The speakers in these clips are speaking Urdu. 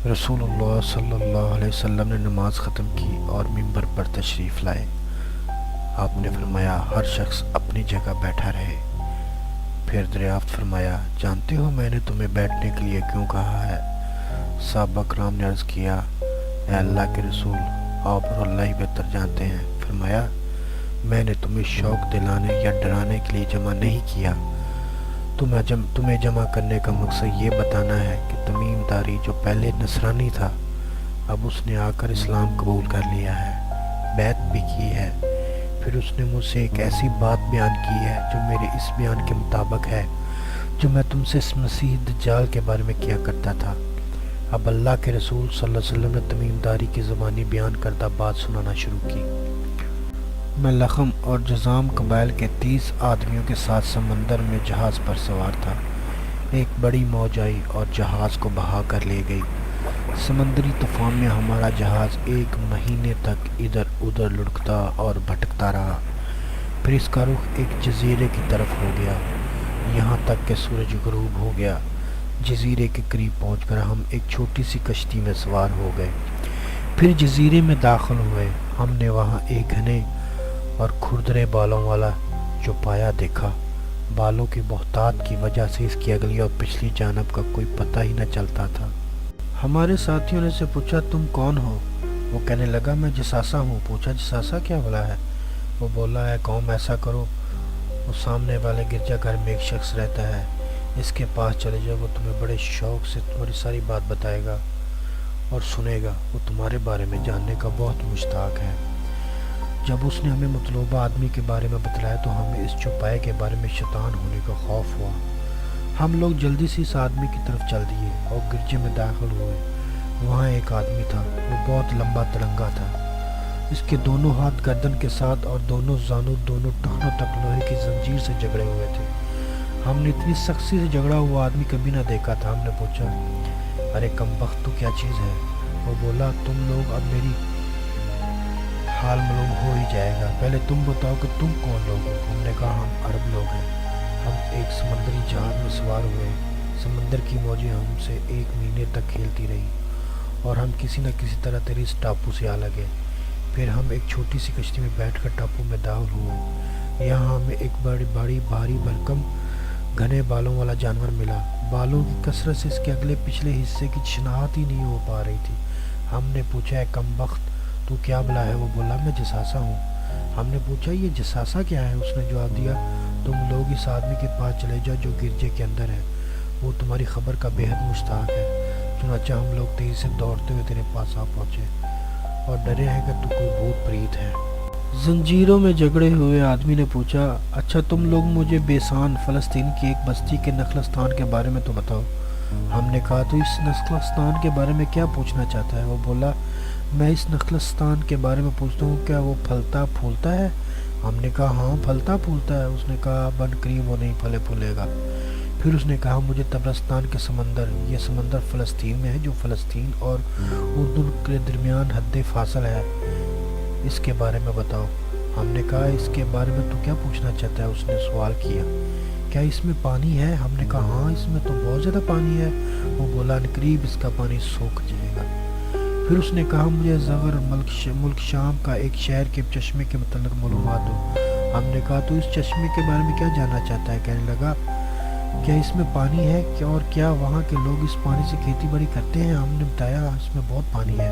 رسول اللہ صلی اللہ علیہ وسلم نے نماز ختم کی اور منبر پر تشریف لائے۔ آپ نے فرمایا ہر شخص اپنی جگہ بیٹھا رہے۔ پھر دریافت فرمایا جانتے ہو میں نے تمہیں بیٹھنے کے لیے کیوں کہا ہے؟ صحابہ کرام نے عرض کیا اے اللہ کے رسول آپ اور اللہ ہی بہتر جانتے ہیں۔ فرمایا میں نے تمہیں شوق دلانے یا ڈرانے کے لیے جمع نہیں کیا، تمہیں جمع کرنے کا مقصد یہ بتانا ہے کہ تمیم داری جو پہلے نصرانی تھا اب اس نے آ کر اسلام قبول کر لیا ہے، بیعت بھی کی ہے۔ پھر اس نے مجھ سے ایک ایسی بات بیان کی ہے جو میرے اس بیان کے مطابق ہے جو میں تم سے اس مسیح دجال کے بارے میں کیا کرتا تھا۔ اب اللہ کے رسول صلی اللہ علیہ وسلم نے تمیم داری کی زبانی بیان کردہ بات سنانا شروع کی۔ میں لخم اور جذام قبائل کے 30 آدمیوں کے ساتھ سمندر میں جہاز پر سوار تھا۔ ایک بڑی موج آئی اور جہاز کو بہا کر لے گئی۔ سمندری طوفان میں ہمارا جہاز 1 مہینے تک ادھر ادھر لڑکتا اور بھٹکتا رہا۔ پھر اس کا رخ ایک جزیرے کی طرف ہو گیا، یہاں تک کہ سورج غروب ہو گیا۔ جزیرے کے قریب پہنچ کر ہم ایک چھوٹی سی کشتی میں سوار ہو گئے۔ پھر جزیرے میں داخل ہوئے۔ ہم نے وہاں ایک گھنے اور کھردرے بالوں والا چوپایا دیکھا۔ بالوں کی بہتات کی وجہ سے اس کی اگلی اور پچھلی جانب کا کوئی پتہ ہی نہ چلتا تھا۔ ہمارے ساتھیوں نے اسے پوچھا تم کون ہو؟ وہ کہنے لگا میں جساسا ہوں۔ پوچھا جساسا کیا بلا ہے؟ وہ بولا ہے قوم ایسا کرو، وہ سامنے والے گرجا گھر میں ایک شخص رہتا ہے، اس کے پاس چلے جاؤ، وہ تمہیں بڑے شوق سے تمہاری ساری بات بتائے گا اور سنے گا، وہ تمہارے بارے میں جاننے کا بہت مشتاق ہے۔ جب اس نے ہمیں مطلوبہ آدمی کے بارے میں بتلایا تو ہمیں اس چوپائے کے بارے میں شیطان ہونے کا خوف ہوا۔ ہم لوگ جلدی سے اس آدمی کی طرف چل دیے اور گرجے میں داخل ہوئے۔ وہاں ایک آدمی تھا، وہ بہت لمبا تڑنگا تھا، اس کے دونوں ہاتھ گردن کے ساتھ اور دونوں زانو دونوں ٹخنوں تک لوہے کی زنجیر سے جکڑے ہوئے تھے۔ ہم نے اتنی سختی سے جھگڑا ہوا آدمی کبھی نہ دیکھا تھا۔ ہم نے پوچھا ارے کمبخت تو کیا چیز ہے؟ وہ بولا تم لوگ اب میری حال معلوم ہو ہی جائے گا، پہلے تم بتاؤ کہ تم کون لوگ ہو؟ ہم نے کہا ہم عرب لوگ ہیں۔ ہم ایک سمندری جہاز میں سوار ہوئے۔ سمندر کی موجیں ہم سے 1 مہینے تک کھیلتی رہی اور ہم کسی نہ کسی طرح تیری اس ٹاپو سے آ لگے۔ پھر ہم ایک چھوٹی سی کشتی میں بیٹھ کر ٹاپو میں داخل ہوئے۔ یہاں ہمیں ایک بڑی بھاری بھرکم گھنے بالوں والا جانور ملا۔ بالوں کی کثرت سے اس کے اگلے پچھلے حصے کی شناخت ہی نہیں ہو پا رہی تھی۔ ہم نے پوچھا ہے کمبخت تو کیا بلا ہے؟ وہ بولا میں جساسا ہوں۔ ہم نے پوچھا یہ جساسا کیا ہے؟ اس نے جواب دیا تم لوگ اس آدمی کے پاس چلے جاؤ جو گرجے کے اندر ہے، وہ تمہاری خبر کا بےحد مشتاق ہے۔ چنانچہ ہم لوگ تیزی سے دوڑتے ہوئے تیرے پاس آ پہنچے اور ڈرے ہیں کہ تو کوئی بھوت پریت ہے۔ زنجیروں میں جکڑے ہوئے آدمی نے پوچھا اچھا تم لوگ مجھے بیسان فلسطین کی ایک بستی کے نخلستان کے بارے میں تو بتاؤ۔ ہم نے کہا تو اس نخلستان کے بارے میں کیا پوچھنا چاہتا ہے؟ وہ بولا میں اس نخلستان کے بارے میں پوچھتا ہوں کیا وہ پھلتا پھولتا ہے؟ ہم نے کہا ہاں پھلتا پھولتا ہے۔ اس نے کہا بن قریب وہ نہیں پھلے پھولے گا۔ پھر اس نے کہا مجھے طبرستان کے سمندر، یہ سمندر فلسطین میں ہے جو فلسطین اور اردن کے درمیان حد فاصل ہے، اس کے بارے میں بتاؤ۔ ہم نے کہا اس کے بارے میں تو کیا پوچھنا چاہتا ہے؟ اس نے سوال کیا کیا اس میں پانی ہے؟ ہم نے کہا ہاں اس میں تو بہت زیادہ پانی ہے۔ وہ بولا قریب اس کا پانی سوکھ جائے گا۔ پھر اس نے کہا مجھے زغر ملک شام کا ایک شہر کے چشمے کے متعلق معلومات دو۔ ہم نے کہا تو اس چشمے کے بارے میں کیا جاننا چاہتا ہے؟ کہنے لگا کیا اس میں پانی ہے اور کیا وہاں کے لوگ اس پانی سے کھیتی باڑی کرتے ہیں؟ ہم نے بتایا اس میں بہت پانی ہے،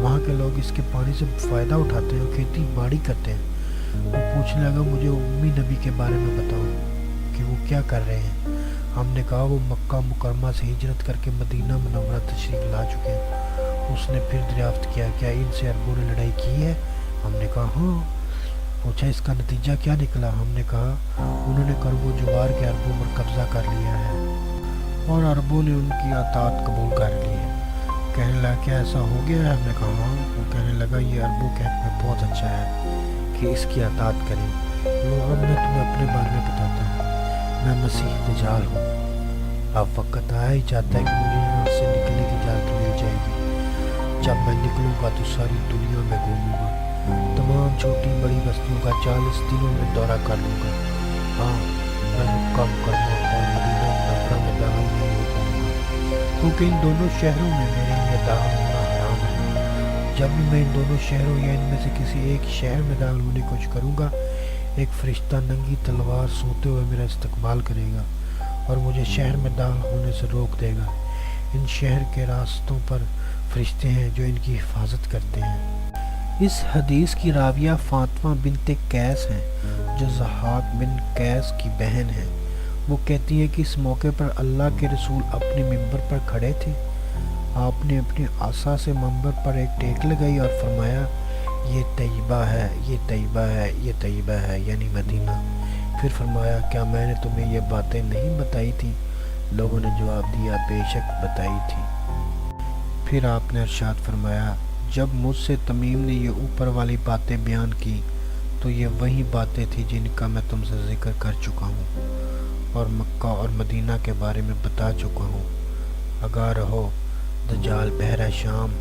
وہاں کے لوگ اس کے پانی سے فائدہ اٹھاتے ہیں اور کھیتی باڑی کرتے ہیں۔ وہ پوچھنے لگا مجھے امی نبی کے بارے میں بتاؤ کہ وہ کیا کر رہے ہیں؟ ہم نے کہا وہ مکہ مکرمہ سے ہجرت کر کے مدینہ منورہ تشریف لا چکے ہیں۔ اس نے پھر دریافت کیا کیا ان سے عربوں نے لڑائی کی ہے؟ ہم نے کہا ہاں۔ پوچھا اس کا نتیجہ کیا نکلا؟ ہم نے کہا انہوں نے کرب و جوار کے عربوں پر قبضہ کر لیا ہے اور عربوں نے ان کی اطاعت قبول کر لی ہے۔ کہنے لگا کیا ایسا ہو گیا ہے؟ ہم نے کہا ہاں۔ وہ کہنے لگا یہ عربوں کے حق میں بہت اچھا ہے کہ اس کی اطاعت کریں۔ لو اب میں تمہیں اپنے بارے میں بتاتا ہوں، میں مسیح دجال ہوں۔ اب وقت آیا ہی چاہتا ہے کہ مجھے یہاں سے نکلنے کی اجازت مل جائے گی۔ جب میں نکلوں گا تو ساری دنیا میں گھوموں گا، تمام چھوٹی بڑی بستیوں کا 40 دنوں میں دورہ کر لوں گا۔ ہاں میں مکہ مکرمہ اور مدینہ منورہ میں داخل نہیں ہو پاؤں گا کیونکہ ان دونوں شہروں میں میرے لیے جب بھی میں ان دونوں شہروں یا ان میں سے کسی ایک شہر میں داخل ہونے کی کوشش کروں گا، ایک فرشتہ ننگی تلوار سونتے ہوئے میرا استقبال کرے گا اور مجھے شہر میں داخل ہونے سے روک دے گا۔ ان شہر کے راستوں پر فرشتے ہیں جو ان کی حفاظت کرتے ہیں۔ اس حدیث کی راویہ فاطمہ بنت قیس ہیں جو ضحاک بن قیس کی بہن ہیں۔ وہ کہتی ہیں کہ اس موقع پر اللہ کے رسول اپنے ممبر پر کھڑے تھے۔ آپ نے اپنی عصا سے ممبر پر ایک ٹیک لگائی اور فرمایا، یہ طیبہ ہے، یہ طیبہ ہے، یہ طیبہ ہے، یعنی مدینہ۔ پھر فرمایا، کیا میں نے تمہیں یہ باتیں نہیں بتائی تھیں؟ لوگوں نے جواب دیا، بے شک بتائی تھی۔ پھر آپ نے ارشاد فرمایا، جب مجھ سے تمیم نے یہ اوپر والی باتیں بیان کی تو یہ وہی باتیں تھیں جن کا میں تم سے ذکر کر چکا ہوں اور مکہ اور مدینہ کے بارے میں بتا چکا ہوں۔ آگاہ رہو، دجال بحیرہ شام،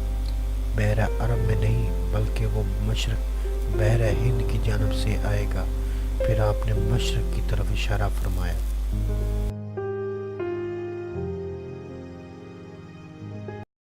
بحیرہ عرب میں نہیں بلکہ وہ مشرق بحیرہ ہند کی جانب سے آئے گا۔ پھر آپ نے مشرق کی طرف اشارہ فرمایا۔